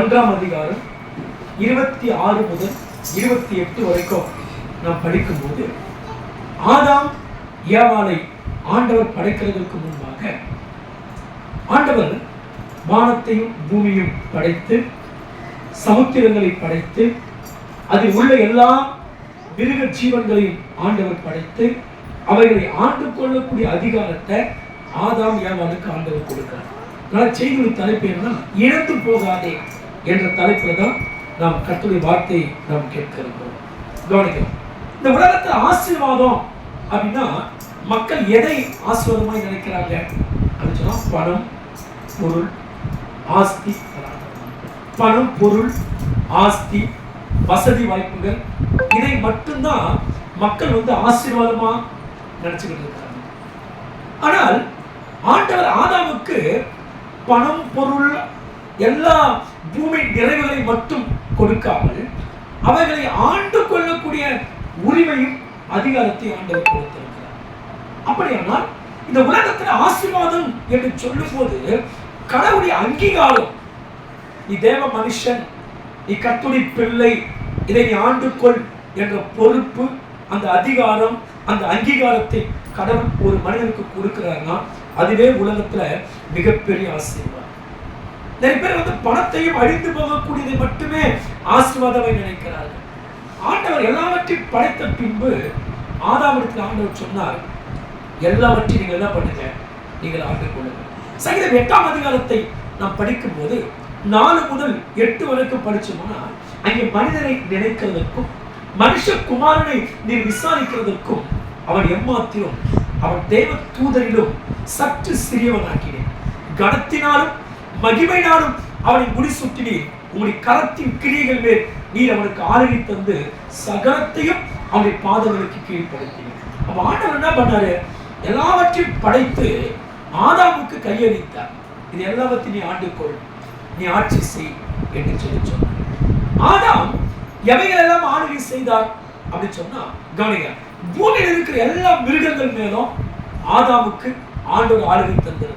1ஆம் அதிகாரம் 26 முதல் 28 வரைக்கும் நாம் படிக்கும்போது, ஆதாம் ஏவாளை ஆண்டவர் படைக்கிறதற்கு முன்பாக ஆண்டவர் வானத்தையும் பூமியும் படைத்து சமுத்திரங்களை படைத்து அதில் உள்ள எல்லா மிருக ஜீவன்களையும் ஆண்டவர் படைத்து அவைகளை ஆண்டு கொள்ளக்கூடிய அதிகாரத்தை ஆதாம் ஏவாளுக்கு ஆண்டவர் கொடுக்கிறார். செய்தியுடைய தலைப்பு என்னன்னா, இழந்து போகாதே என்ற தலைப்பில் தான் நாம் கர்த்தருடைய வார்த்தையை நாம் கேட்க இருக்கிறோம். கவனிக்கிறோம். இந்த உலகத்தில் ஆசீர்வாதம் அப்படின்னா மக்கள் எதை ஆசீர்வாதமாய் நினைக்கிறாங்க அப்படின்னு சொன்னா, பணம், பொருள், ஆஸ்தி. பணம், பொருள், ஆஸ்தி, வசதி வாய்ப்புகள், இதை மட்டும்தான் மக்கள் ஆசீர்வாதமா நினைச்சுக்கிட்டு இருக்காங்க. ஆனால் ஆண்டவர் ஆதாமுக்கு பணம், பொருள், எல்லா பூமி நிறைவுகளை மட்டும் கொடுக்காமல் அவைகளை ஆண்டு கொள்ளக்கூடிய உரிமையும் அதிகாரத்தை ஆண்டவர் கொடுத்திருக்கிறார். அப்படியானால் இந்த உலகத்தில் ஆசீர்வாதம் என்று சொல்லும் போது கடவுளுடைய அங்கீகாரம், நீ தேவ மனுஷன், நீ கர்த்தருடைய பிள்ளை, இதை நீ ஆண்டு கொள் என்ற பொறுப்பு, அந்த அதிகாரம், அந்த அங்கீகாரத்தை கடவுள் ஒரு மனிதனுக்கு கொடுக்கிறார்னா அதுவே உலகத்துல மிகப்பெரிய ஆசீர்வாதம். நிறைய பேர் பணத்தையும் அழிந்து போகக்கூடியதை மட்டுமே ஆசீர்வாதமாக நினைக்கிறார்கள். ஆண்டவர் எல்லாவற்றையும் படைத்த பின்பு ஆதாமிடத்தில் ஆண்டவர் சொன்னார், எல்லாவற்றையும் நீங்கள் என்ன பண்ணுங்க, நீங்கள் ஆண்டு கொள்ளுங்கள். சங்கீதம் 8ஆம் அதிகாரத்தை நாம் படிக்கும் போது 4 முதல் 8 வரைக்கும் படிச்சோம்னா, அங்கே மனிதனை நினைக்கிறதற்கும் மனுஷகுமாரனை நீ விசாரிக்கிறதற்கும் அவன் எம்மாத்திரம் அவன் தேவ தூதரிலும் சற்று சிறியவனாக்கினேன், கனத்தினாலும் மகிமையினாலும் அவனை முடிசூட்டினீர், உங்களுடைய கரத்தின் கிரியைகள் மேல் நீர் அவனுக்கு ஆளுகை தந்து சகலத்தையும் அவனுடைய பாதங்களுக்கு கீழ்ப்படுத்தினீர். அப்ப ஆண்டவர் என்ன பண்ணாரு, எல்லாவற்றையும் படைத்து ஆதாமுக்கு கையளித்தார். இது எல்லாவற்றையும் நீ ஆண்டுகொள், நீ ஆட்சி செய் என்று சொல்லி சொன்னார். ஆதாம் எவைகள் எல்லாம் ஆளுகை செய்தார் அப்படின்னு சொன்னா, கவனிங்க, பூமியில் இருக்கிற எல்லா மிருகங்கள் மேலும் ஆதாமுக்கு ஆண்டவர் ஆளுகை தந்திருந்தார்.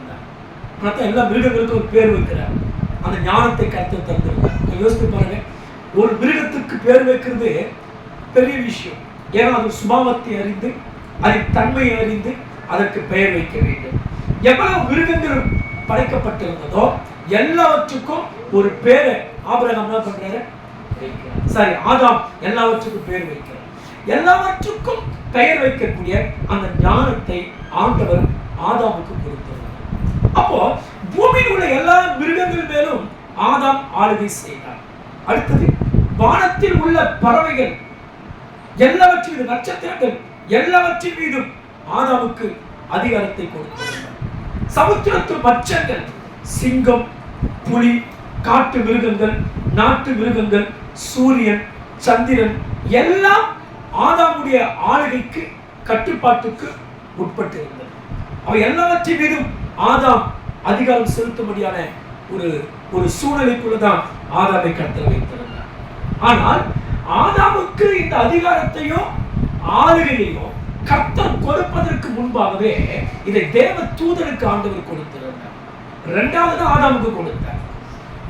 எல்லா மிருகங்களுக்கும் ஒரு பேர் வைக்கிறார். அந்த ஞானத்தை கர்த்தர் தந்திருந்தார். யோசித்து பாருங்க, ஒரு மிருகத்துக்கு பேர் வைக்கிறது பெரிய விஷயம். ஏன்னா அது சுபாவத்தை அறிந்து, அதன் தன்மையை அறிந்து அதற்கு பெயர் வைக்க வேண்டும். எவ்வளவு மிருகங்கள் படைக்கப்பட்டிருந்ததோ எல்லாவற்றுக்கும் ஒரு பேரை ஆபிரகாம் என்ன பண்றாரு, சரி ஆதாம் எல்லாவற்றுக்கும் பெயர் வைக்கிறார். எல்லாவற்றுக்கும் பெயர் வைக்கக்கூடிய அந்த ஞானத்தை ஆண்டவர் ஆதாமுக்கு கொடுத்தார். அப்போ பூமியில் உள்ள எல்லா மிருகங்கள் மேலும் ஆதாம் ஆளுகை செய்தார். அடுத்தது வானத்தில் உள்ள பறவைகள் எல்லாவற்றின் நட்சத்திரங்கள் எல்லாவற்றின் மீதும் ஆதாமுக்கு அதிகாரத்தை கொடுத்தார். சமுத்திரத்து மச்சங்கள், சிங்கம், புலி, காட்டு மிருகங்கள், நாட்டு மிருகங்கள், சூரியன், சந்திரன் எல்லாம் ஆதாமுடைய ஆளுகைக்கு கட்டுப்பாட்டுக்கு உட்பட்டு இருந்தது. அவை எல்லாவற்றின் மீதும் ஆதாம் அதிகாரம் செலுத்தும்படியான ஒரு சூழ்நிலைக்குள்ளதான் ஆதாமை கர்த்தர் வைத்திருந்தார். ஆனால் ஆதாமுக்கு இந்த அதிகாரத்தையும் ஆளுகையையும் கர்த்தர் கொடுப்பதற்கு முன்பாகவே இதை தேவ தூதனுக்கு ஆண்டவர் கொடுத்திருந்தார். இரண்டாவது ஆதாமுக்கு கொடுத்தார்.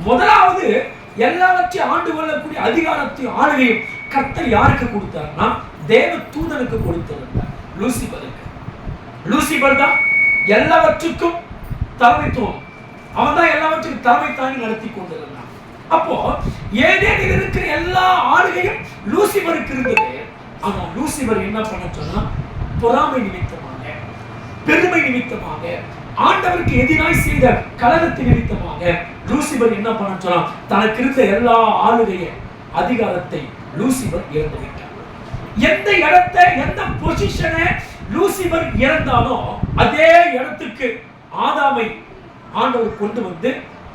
முதலாவது எல்லாவற்றையும் ஆண்டு கொள்ளக்கூடிய அதிகாரத்தையும் ஆளுகையும் கர்த்தர் யாருக்கு கொடுத்தார்னா தேவ தூதனுக்கு கொடுத்திருந்தார், லூசிபருக்கு. லூசிபர் தான் எல்லாவற்றுக்கும் தலைமைத்துவம், அவன் தான் எல்லாவற்றுக்கும் தலைமை தாங்கி நடத்தி கொண்டிருந்தான். அப்போ ஏதேனில் இருக்கிற எல்லா ஆளுகையும் லூசிபருக்கு இருந்தது. ஆனா லூசிபர் என்ன பண்ண சொன்னா, பொறாமை நிமித்தமாக, பெருமை நிமித்தமாக, ஆண்டவருக்கு எதிராய் செய்த கலகத்தின் நிமித்தமாக லூசிபர் என்ன பண்ண சொன்னா, தனக்கு இருந்த எல்லா ஆளுகைய அதிகாரத்தை லூசிபர் இழந்து விட்டார். எந்த இடத்தை, எந்த பொசிஷனை லூசிபர் இழந்தானோ அதே இடத்துக்கு ஆதாமை ஆண்டவர் கொண்டு வந்து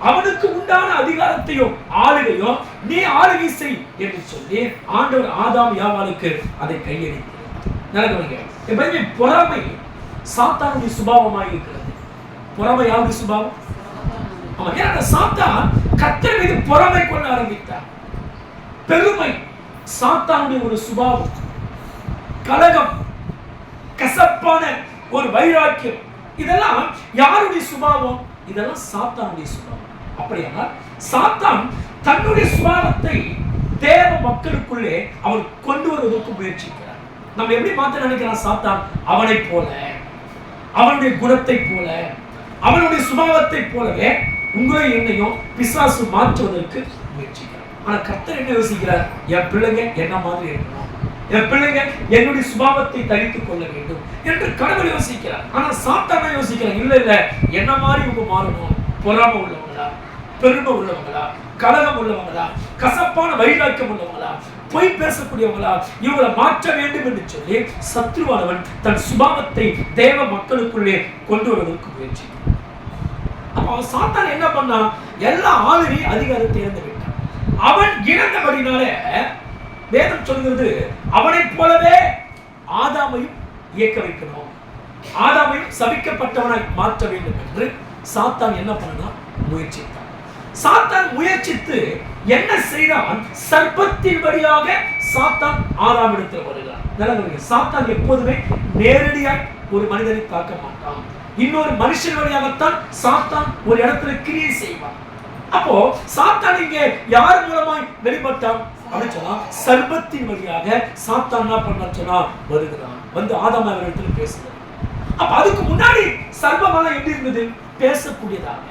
அவனுக்கு உண்டான அதிகாரத்தையும் ஆளுகையும் நீ ஆளுகை செய் என்று சொல்லி ஆண்டவர் ஆதாம் ஏவாளுக்கு அதை கையளித்தார். பொறாமை சாத்தானுடைய சுபாவமாக இருக்கிறது. பொறாமை யாருடைய சுபாவம்? சாத்தான் கர்த்தர் மீது பொறாமை கொள்ள ஆரம்பித்தார். பெருமை சாத்தானுடைய ஒரு சுபாவம். கலகம், கசப்பான ஒரு வைராக்கியம், இதெல்லாம் யாருடைய சுபாவம்? இதெல்லாம் சாத்தானுடைய சுபாவம். அப்படியானால் சாத்தான் தன்னுடைய சுபாவத்தை தேவ மக்களுக்குள்ளே அவர் கொண்டு வருவதற்கு முயற்சிக்கிறார். நம்ம எப்படி மாத்த நினைக்கிறான் சாத்தான்? அவனை போல, அவனுடைய குணத்தை போல, அவனுடைய சுபாவத்தை போலவே உங்களை என்னையும் பிசாசு மாற்றுவதற்கு முயற்சிக்கிறார். ஆனா கர்த்தர் என்ன யோசிக்கிறார்? என் பிள்ளைங்க என்ன மாதிரி இருக்கணும், என் பிள்ளைங்க என்னுடைய சுபாவத்தை தரித்துக் கொள்ள வேண்டும் என்று கடவுள் யோசிக்கிறார். ஆனா சாத்தான யோசிக்கிறார், இல்ல இல்ல என்ன மாதிரி இவங்க மாறணும், பொறாமை உள்ளவங்களா, பெருமை உள்ளவங்களா, கலகம் உள்ளவங்களா, கசப்பான வைராக்கியம் உள்ளவங்களா, பொய் பேசக்கூடியவங்களா, இவங்களை மாற்ற வேண்டும் என்று சொல்லி சத்ருவானவன் தன் சுபாவத்தை தேவ மக்களுக்குள்ளே கொண்டு வருவதற்கு முயற்சி. அப்ப சாத்தான் என்ன பண்ணா? எல்லா ஆளுநை அதிகாரத்தை இழந்து விட்டான். அவன் இழந்தபடினால வேதம் சொல்கிறது அவனை போலவே ஆதாமையும் இயக்க வைக்கணும், ஆதாமையும் சபிக்கப்பட்டவனாய் மாற்ற வேண்டும் என்று சாத்தான் என்ன பண்ணா? முயற்சித்தான். சாத்தான் முயற்சித்து என்ன செய்தான்? சர்ப்பத்தின் வழியாக சாத்தான் ஆதாமிடத்தில் வருகிறான். சாத்தான் எப்போதுமே நேரடியாய் ஒரு மனிதனை தாக்க மாட்டான். இன்னொரு மனுஷன் வழியாகத்தான் சாத்தான் ஒரு இடத்துல கிரியை செய்வான். அப்போ சாத்தான் இங்கே யார் மூலமாய் வெளிப்பட்டான் அப்படின்னு சொன்னா, சர்ப்பத்தின் வழியாக சாத்தான் என்ன பண்ணான்னு சொன்னா வருகிறான், வந்து ஆதாம் அவரிடத்துல பேசுகிறான். அப்ப அதுக்கு முன்னாடி சர்ப்பமான எப்படி இருந்தது? பேசக்கூடியதாக,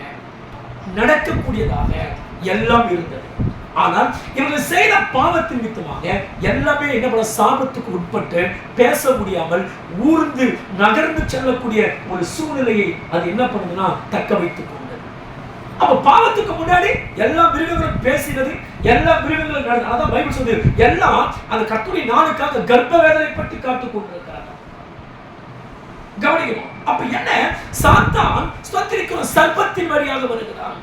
நடக்கக்கூடியதாக எல்லாம் இருந்தது. ஆனால் இவர்கள் செய்த பாவத்தின் நிமித்தமாக எல்லாமே என்ன பண்ண? சாபத்துக்கு உட்பட்டு பேச முடியாமல் ஊர்ந்து நகர்ந்து செல்லக்கூடிய ஒரு சூழ்நிலையை அது என்ன பண்ணுதுன்னா தக்க வைத்துக் கொண்டது. அப்ப பாவத்துக்கு முன்னாடி எல்லா மிருகங்களும் பேசினது, எல்லா மிருகங்களும் நடந்தது. அதான் பைபிள் சொல்லுது, எல்லாம் அந்த கர்த்தருடைய நாளுக்காக கர்ப்ப வேதனை பற்றி காத்துக் கொண்டிருக்கிறார்கள். கவனிக்கணும். அப்ப என்ன? சாத்தான் ஸ்தோத்திரிக்கிற சர்ப்பத்தின் வழியாக வருகிறான்.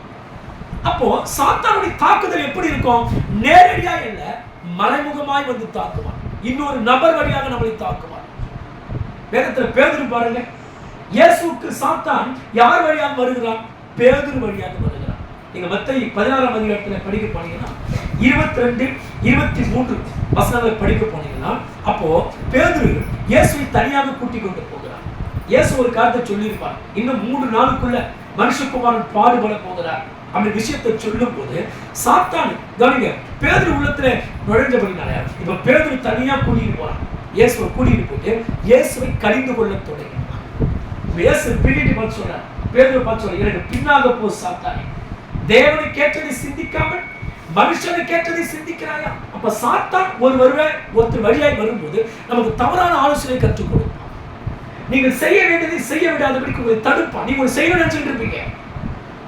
அப்போ சாத்தானுடைய தாக்குதல் எப்படி இருக்கும்? நேரடியாக இல்ல, மறைமுகமாய் வந்து தாக்குவான். இன்னொரு நபர் வழியாக நம்மளை தாக்குவான். வேதத்துல பேதுரு பாருங்க, இயேசுவுக்கு சாத்தான் யார் வழியாக வருகிறான்? பேதுரு வழியாக வருகிறான். நீங்க மத்தேயு 16ஆம் அதிகாரத்துல படிக்க போனீங்கன்னா 22, 23 வசனங்களை படிக்க போனீங்கன்னா அப்போ பேதுரு இயேசுவை தனியாக கூட்டிக் கொண்டு போகிறார். இயேசு ஒரு காரியத்தை சொல்லியிருப்பார், இன்னும் 3 நாளுக்குள்ள மனுஷகுமாரன் பாடுபட போகிறார் அந்த விஷயத்தை சொல்லும் போது சாத்தான் கவனிங்க, பேதுரு உள்ளத்துல நுழைஞ்சபடினால இப்ப பேதுரு தனியா கூட்டிட்டு போறான். இயேசுவை கூட்டிட்டு போட்டு இயேசுவை கடிந்து கொள்ள தொடங்கினான். இயேசு பின்னாடி பார்த்து சொல்றார், பேதுரு பார்த்து சொல்ற, எனக்கு பின்னாக போ சாத்தானே, தேவனை கேட்டதை சிந்திக்காமல் மனுஷனை கேட்டதை சிந்திக்கிறாயா? அப்ப சாத்தான் ஒருத்தர் வழியாய் வரும்போது நமக்கு தவறான ஆலோசனை கற்றுக் கொடுப்பான். நீங்கள் செய்ய வேண்டியதை செய்ய விடாதபடிக்கு உங்களை தடுப்பான். நீங்க செய்யணும்னு நினைச்சிட்டு இருப்பீங்க,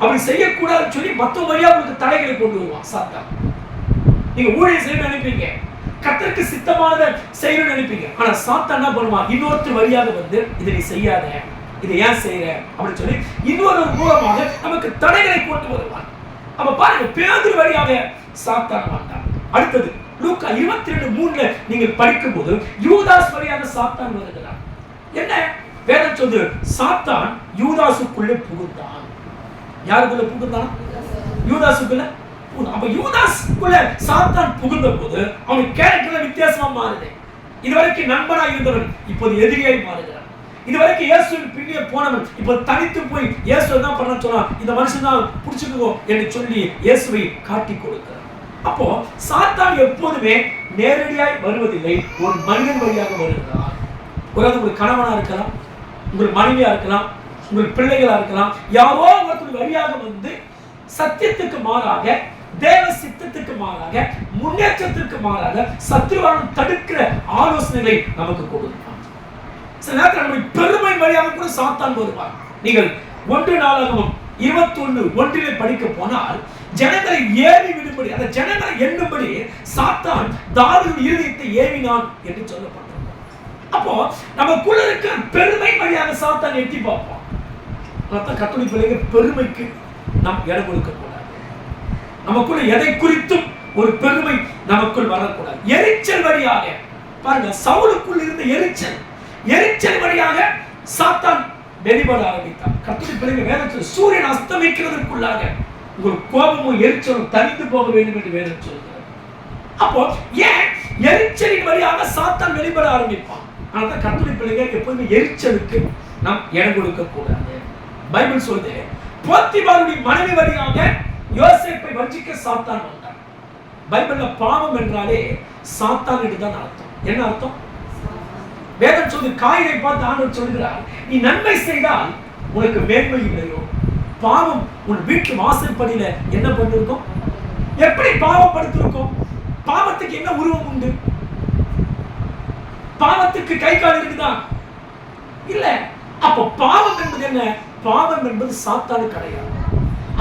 அப்படி செய்யக்கூடாதுன்னு சொல்லி மற்ற வழியா உங்களுக்கு தடைகளை கொண்டு வருவான் சாத்தான். நீங்க ஊழியம் செய்யணும்னு நினைப்பீங்க, கர்த்தருக்கு சித்தமானதை செய்யணும்னு நினைப்பீங்க, ஆனா சாத்தான் என்ன பண்ணுவான்? இன்னொருத்தர் வழியாக வந்து இதை நீ செய்யாத, இதை ஏன் செய்யற அப்படின்னு சொல்லி இன்னொரு மூலமாக நமக்கு தடைகளை கொண்டு வருவான். அப்ப பாருங்க, பேதுரு வழியாக சாத்தான் வந்தான். அடுத்தது லூக்கா 22:3 நீங்கள் படிக்கும் போது யூதாஸ் வழியாக சாத்தான் வருகிறான். என்ன வேதம் சொல்லுது? சாத்தான் யூதாசுக்குள்ளே புகுந்தான். யாருக்குள்ள புகுந்தான்? யூதாசுக்குள்ள. அப்ப யூதாசுக்குள்ள சாத்தான் புகுந்த போது அவனுக்கு கேரக்டர்ல வித்தியாசமா மாறுது. இதுவரைக்கும் நண்பனாய் இருந்தவன் இப்போது எதிரியாய் மாறுகிறான். இதுவரைக்கும் இயேசுவின் பின்னே போனவன் இப்போ தனித்து போய் இயேசு என்ன பண்ண சொன்னா, இந்த மனுஷன் தான் பிடிச்சுக்கோ என்று சொல்லி இயேசுவை காட்டி கொடுக்கிறார். அப்போ சாத்தான் எப்போதுமே நேரடியாய் வருவதில்லை, ஒரு மனிதன் வழியாக வருகிறார். உங்கள் கணவனா இருக்கலாம், உங்கள் மனைவியா இருக்கலாம், உங்கள் பிள்ளைகளா இருக்கலாம், யாரோ ஒருத்தர் வழியாக வந்து சத்தியத்துக்கு மாறாக, தேவ சித்தத்துக்கு மாறாக, முன்னேற்றத்திற்கு மாறாக சத்ருவான் தடுக்கிற ஆலோசனைகளை நமக்கு கொடுப்பான். சில நேரத்தில் நம்முடைய பெருமை வழியாக கூட சாத்தான் வருவார். நீங்கள் 1 நாளாகமம் 21:1 படிக்க போனால் ஜனங்களை ஏவி விடும்படி, அந்த ஜனங்களை எண்ணும்படி சாத்தான் தாவீதின் இருதயத்தை ஏவினான் என்று சொல்லப்பட்டது. அப்போ நமக்குள்ள இருக்கிற பெருமை வழியாக சாத்தான் எட்டி பார்ப்பான். கத்தோலிக்க பிள்ளைங்க பெருமைக்கு நாம் இடம் கொடுக்க கூடாது. நமக்குள்ள எதை குறித்தும் ஒரு பெருமை நமக்குள் வரக்கூடாது. எரிச்சல் வழியாக பாருங்க, சவுலுக்குள் இருந்த எரிச்சல் வழியாக சாத்தான் வெளிப்பட ஆரம்பித்தான். கத்தோலிக்க பிள்ளைங்க வேதத்தில் சூரியன் அஸ்தமிக்கிறதற்குள்ளாக உங்கள் கோபமும் எரிச்சலும் தனித்து போக வேண்டும் என்று வேதம் சொல்கிறது. அப்போ ஏன் எரிச்சலின் வழியாக சாத்தான் வெளிப்பட ஆரம்பிப்பான்? ஆனால் கத்தோலிக்க பிள்ளைங்க எப்போதுமே எரிச்சலுக்கு நாம் இடம் கொடுக்க கூடாது. பைபிள் சொல்லுது, போத்திபாருடைய மனைவி வழியாக யோசேப்பை வஞ்சிக்க சாத்தான் வந்தான். பைபிள்ல பாவம் என்றாலே சாத்தான் என்றுதான் அர்த்தம். என்ன அர்த்தம்? வேதம் சொல்லு, காயினை பார்த்து ஆண்டவர் சொல்கிறார், நீ நன்மை செய்தால் உனக்கு மேன்மை இல்லையோ, பாவம் உன் வீட்டு வாசற்படியில என்ன பண்ணிருக்கும்? எப்படி பாவம் படுத்திருக்கும்? பாவத்துக்கு என்ன உருவம் உண்டு? பாவத்துக்கு கை கால் இருக்குதா? இல்ல. அப்ப பாவம் என்பது என்ன? பாவம் என்பது சாத்தானு கிடையாது.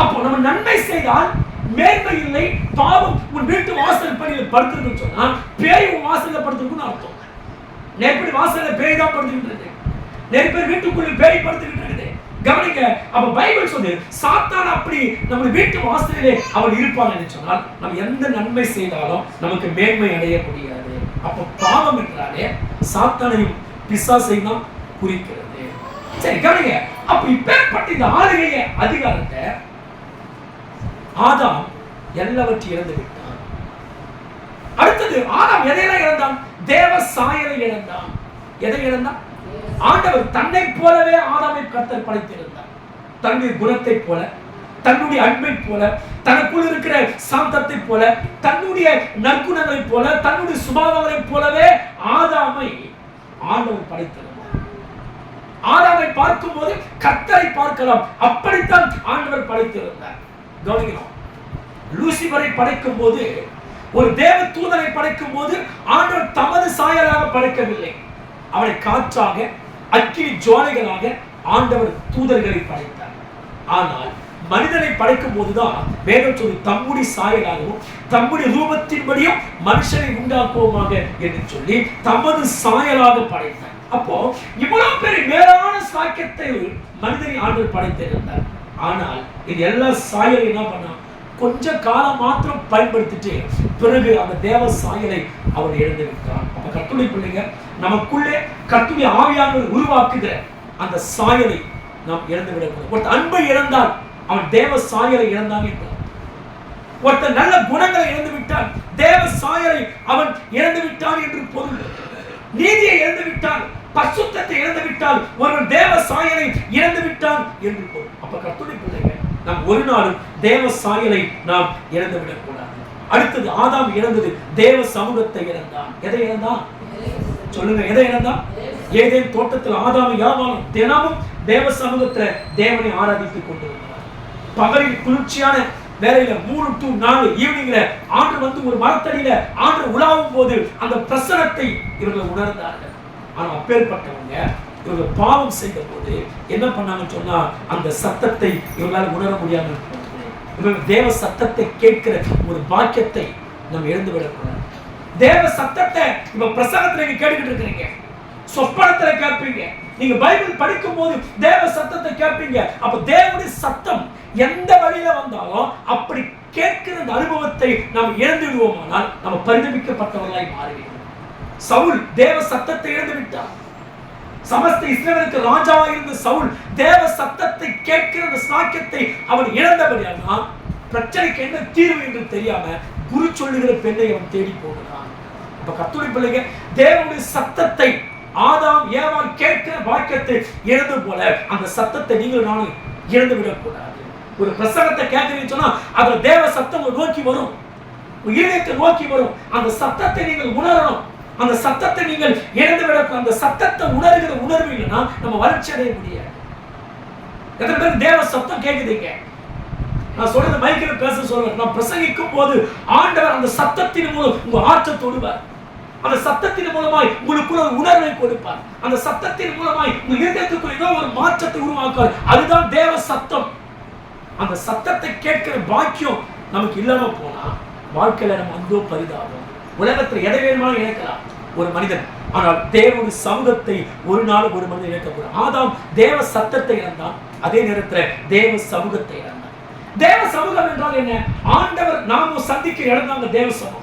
அப்போ நம்ம நன்மை செய்தால் மேன்மை இல்லை, பாவம் உன் வீட்டு வாசல் படியில் படுத்திருக்குன்னு சொன்னா பேய் உன் வாசல்ல படுத்திருக்குன்னு அர்த்தம். நேர்படி வாசல்ல பேய் தான் படுத்துக்கிட்டு, நேர்படி வீட்டுக்குள்ள பேய் படுத்துக்கிட்டு இருக்குது. கவனிங்க, அப்ப பைபிள் சொல்லு, சாத்தான் அப்படி நம்ம வீட்டு வாசலிலே அவன் இருப்பான்னு சொன்னால் நம்ம எந்த நன்மை செய்தாலும் நமக்கு மேன்மை அடைய முடியாது. அப்ப பாவம் என்றாலே சாத்தானையும் பிசாசையும் தான் குறிக்கிறது. சரி, கவனிங்க, அப்ப இப்பேற்பட்ட இந்த ஆளுகைய அதிகாரத்தை ஆதாம் எல்லாவற்றையும் இழந்து விட்டான். அடுத்தது ஆதாம் எதையெல்லாம் இழந்தான்? தேவ சாயலை இழந்தான். எதை இழந்தான்? ஆண்டவர் தன்னை போலவே ஆதாமை கர்த்தர் படைத்திருந்தார். தன்னுடைய குணத்தை போல, தன்னுடைய அன்பை போல, தனக்குள் இருக்கிற சாந்தத்தை போல, தன்னுடைய நற்குணங்களை போல, தன்னுடைய சுபாவங்களை போலவே ஆதாமை ஆண்டவர் படைத்திருந்தார். ஆதாமை பார்க்கும் போது கர்த்தரை பார்க்கலாம், அப்படித்தான் ஆண்டவர் படைத்திருந்தார். கவனிக்கிறோம், லூசிபரை படைக்கும் போது, ஒரு தேவ தூதனை படைக்கும் போது ஆண்டவர் தமது சாயலாக படைக்கவில்லை. அவனை காற்றாக, அக்கினி ஜுவாலைகளாக ஆண்டவர் தூதர்களை படைத்தார். ஆனால் மனிதனை படைக்கும் போதுதான் வேதம் சொல்லி தம்முடைய சாயலாகவும் தம்முடைய ரூபத்தின்படியும் மனுஷனை உண்டாக்குவோமாக என்று சொல்லி தமது சாயலாக படைத்தார். அப்போ இவ்வளவு பெரிய மேலான சாக்கியத்தை மனிதனை ஆண்டவர் படைத்திருந்தார். ஆனால் இது எல்லா சாயலையும் என்ன பண்ணா? கொஞ்ச காலம் மாத்திரம் பயன்படுத்திட்டு பிறகு அந்த தேவ சாயலை அவர் இழந்து விட்டார். அப்ப கர்த்தருடைய பிள்ளைங்க, நமக்குள்ளே கர்த்தருடைய ஆவியானவர் உருவாக்குகிற அந்த சாயலை நாம் இழந்து விடக்கூடாது. ஒருத்தர் அன்பை இழந்தால் அவன் தேவ சாயலை இழந்தான் என்றார். ஒருத்தர் நல்ல குணங்களை இழந்து விட்டால் தேவ சாயலை அவன் இழந்து விட்டான் என்று பொருள். நீதியை இழந்து விட்டால், பரிசுத்தத்தை இழந்து விட்டால் ஒருவன் தேவ சாயலை இழந்து விட்டான் என்று பொருள். அப்ப கர்த்தருடைய பிள்ளைங்க, நாம் ஒரு நாளும் தேவ சாயலை நாம் இழந்து விடக்கூடாது. அடுத்தது ஆதாம் இழந்தது தேவ சமூகத்தை இழந்தான். எதை இழந்தான்? சொல்லுங்க, எதை இழந்தான்? ஏதேன் தோட்டத்தில் ஆதாம் யாவாலும் தினமும் தேவ சமூகத்துல தேவனை ஆராதித்துக் கொண்டிருந்தார். பகலில் குளிர்ச்சியான வேலையில 3 to 4 ஈவினிங்ல ஆண்டு வந்து ஒரு மரத்தடியில ஆண்டு உலாவும் போது அந்த பிரசனத்தை இவர்கள் உணர்ந்தார்கள். ஆனா அப்பேற்பட்டவங்க இவர்கள் பாவம் செய்த போது என்ன பண்ணாங்கன்னு சொன்னா அந்த சத்தத்தை இவங்களால உணர முடியாமல் இவர்கள் தேவ சத்தத்தை கேட்கிற ஒரு பாக்கியத்தை நம்ம இழந்து விடக்கூடாது. தேவ சத்தத்தை இப்ப பிரசங்கத்துல நீங்க கேட்டுக்கிட்டு இருக்கிறீங்க, சொப்பனத்துல கேட்பீங்க, நீங்க பைபிள் படிக்கும் போது தேவ சத்தத்தை கேட்பீங்க. அப்ப தேவனுடைய சத்தம் எந்த வழியில வந்தாலும் அப்படி கேட்கிற அனுபவத்தை நாம் இழந்து விடுவோமானால் நம்ம பரிதபிக்கப்பட்டவர்களாய் மாறுவீர்கள். சவுல் தேவ சத்தத்தை இழந்து விட்டார். சமஸ்த இஸ்ரவேலுக்கு ராஜாவாக இருந்த சவுல் தேவ சத்தத்தை கேட்கிற அந்த சாக்கியத்தை அவன் இழந்தபடியால் பிரச்சனைக்கு என்ன தீர்வு என்று தெரியாம குரு சொல்லுகிற பெண்ணை அவன் தேடி போகிறான். அப்ப கர்த்தருடைய பிள்ளைங்க, தேவனுடைய சத்தத்தை ஆதாம் ஏவாள் கேட்கிற வாக்கியத்தை இழந்து போல அந்த சத்தத்தை நீங்கள் நானும் இழந்து விடக்கூடாது. ஒரு பிரசங்கத்தை கேட்கிறீங்கன்னு சொன்னா அதுல தேவ சத்தம் நோக்கி வரும், இதயத்தை நோக்கி வரும். அந்த சத்தத்தை நீங்கள் உணரணும். அந்த சத்தத்தை நீங்கள் இழந்து விட, அந்த சத்தத்தை உணர்கிற உணர்வு இல்லைன்னா நம்ம வளர்ச்சி அடைய முடியாது. எத்தனை பேர் தேவ சத்தம் கேட்குதுங்க? நான் சொல்றது மைக்கில் பேச சொல்றேன். நான் பிரசங்கிக்கும் போது ஆண்டவர் அந்த சத்தத்தின் மூலம் உங்க ஆற்றல் தொடுவார். அந்த சத்தத்தின் மூலமாய் உங்களுக்குள்ள ஒரு உணர்வை கொடுப்பார். அந்த சத்தத்தின் மூலமாய் உங்க இதயத்துக்குள்ள ஏதோ ஒரு மாற்றத்தை உருவாக்குவார். அதுதான் தேவ சத்தம். அந்த சத்தத்தை கேட்கிற பாக்கியம் நமக்கு இல்லாம போனா வாழ்க்கையில நம்ம அந்தோ பரிதாபம். உலகத்துல எதை வேணுமாலும் இழக்கலாம் ஒரு மனிதன், ஆனால் தேவனுடைய சமூகத்தை ஒரு நாள் ஒரு மனிதன் இழக்கக்கூடாது. ஆதாம் தேவ சத்தத்தை இழந்தான், அதே நேரத்துல தேவ சமூகத்தை இழந்தான். தேவ சமூகம் என்றால் என்ன? ஆண்டவர் நாம சந்திக்க இழந்தாங்க தேவ சமூகம்.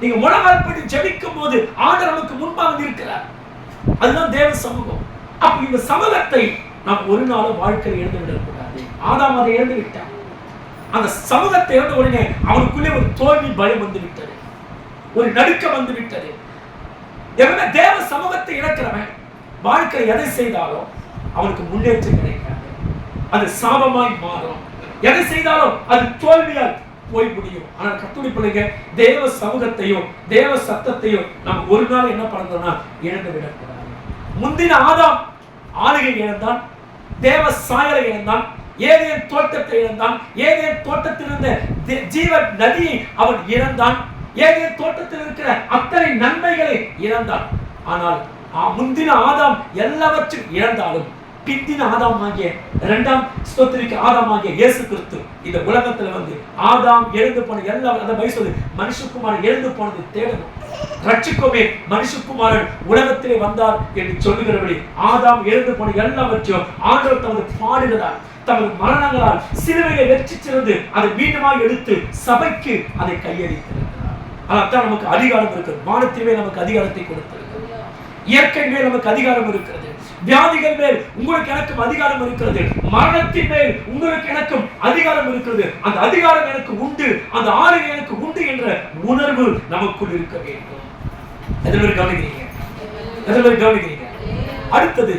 நீங்க முழங்கால்படி ஜெபிக்கும் போது ஆண்டவர் நமக்கு முன்பாக இருக்கிறார், அதுதான் தேவ சமூகம். அப்ப இந்த சமூகத்தை நாம் ஒரு நாளும் வாழ்க்கையில் இழந்து விடக்கூடாது. ஆதாம் அதை இழந்து விட்டான். அந்த சமூகத்தை இழந்த உடனே அவனுக்குள்ளே ஒரு தோல்வி பயம் வந்து விட்டது, ஒரு நடுக்கம் வந்து விட்டது. எவன தேவ சமூகத்தை இழக்கிறவன் வாழ்க்கையில் எதை செய்தாலும் அவனுக்கு முன்னேற்றம் கிடைக்காது, அது சாபமாய் மாறும். எதை செய்தாலும் அது தோல்வியால் போய் முடியும். ஆனால் கர்த்தருடைய பிள்ளைங்க தேவ சமூகத்தையும் தேவ சத்தத்தையும் நம்ம ஒரு நாள் என்ன பண்ணணும்னா இழந்து விடக்கூடாது. முந்தின ஆதாம் ஆளுகை இழந்தான், தேவ சாயலை இழந்தான், ஏதேன் தோட்டத்தை இழந்தான், ஏதேன் தோட்டத்தில் இருந்த ஜீவ நதியை அவன் இழந்தான், ஏதேன் தோட்டத்தில் இருக்கிற அத்தனை நன்மைகளை இழந்தான். ஆனால் முந்தின ஆதாம் எல்லாவற்றையும் இழந்தாலும் பிந்தின ஆதாம் ஆகிய இரண்டாம் ஸ்தோத்திரிக்கு ஆதாம் ஆகிய இயேசு கிறிஸ்து இந்த உலகத்துல வந்து ஆதாம் எழுந்து போன எல்லாம் அந்த வயசு மனுஷகுமாரன் எழுந்து போனது தேடணும். ரட்சிக்கவே மனுஷகுமாரன் உலகத்திலே வந்தார் என்று சொல்லுகிறபடி ஆதாம் எழுந்து போன எல்லாவற்றையும் ஆண்டவர் தமது பாடுகிறார், தமது மரணங்களால் சிலுவையை வெற்றிச்சிருந்து அதை மீண்டுமாக எடுத்து சபைக்கு அதை கையளித்திருக்கிறார். அதான் நமக்கு அதிகாரம் இருக்கிறது. வானத்திலே நமக்கு அதிகாரத்தை கொடுத்திருக்கிறது, இயற்கை மேல் நமக்கு அதிகாரம் இருக்கிறது, வியாதிகள் மேல் உங்களுக்கு எனக்கும் அதிகாரம் இருக்கிறது, மரணத்தின் மேல் உங்களுக்கு எனக்கும் அதிகாரம் இருக்கிறது. அந்த அதிகாரம் எனக்கு உண்டு, அந்த ஆளுகை எனக்கு உண்டு என்ற உணர்வு நமக்குள் இருக்க வேண்டும். எதில் கவனிக்கிறீங்க? அடுத்தது